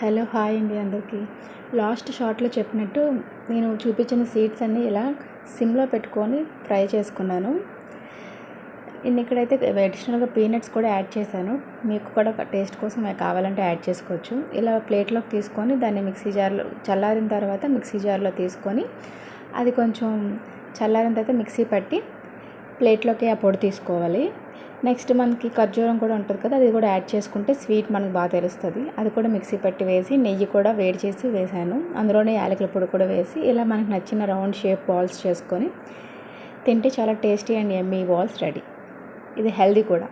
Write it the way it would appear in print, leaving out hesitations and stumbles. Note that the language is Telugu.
హలో హాయ్ అండి అందరికీ. లాస్ట్ షార్ట్లో చెప్పినట్టు నేను చూపించిన సీడ్స్ అన్నీ ఇలా సిమ్లో పెట్టుకొని ఫ్రై చేసుకున్నాను. నేను ఇక్కడైతే అడిషనల్గా పీనట్స్ కూడా యాడ్ చేశాను. మీకు కూడా టేస్ట్ కోసం కావాలంటే యాడ్ చేసుకోవచ్చు. ఇలా ప్లేట్లోకి తీసుకొని దాన్ని మిక్సీ జార్లో చల్లారిన తర్వాత మిక్సీ జార్లో తీసుకొని అది కొంచెం చల్లారిన తర్వాత మిక్సీ పట్టి ప్లేట్లోకి ఆ పొడి తీసుకోవాలి. నెక్స్ట్ మనకి ఖర్జూరం కూడా ఉంటుంది కదా, అది కూడా యాడ్ చేసుకుంటే స్వీట్ మనకు బాగా తెలుస్తుంది. అది కూడా మిక్సీ పట్టి వేసి నెయ్యి కూడా వేడి చేసి వేసాను. అందులోనే యాలకుల పొడి కూడా వేసి ఇలా మనకు నచ్చిన రౌండ్ షేప్ బాల్స్ చేసుకొని తింటే చాలా tasty and yummy balls ready. ఇది హెల్దీ కూడా.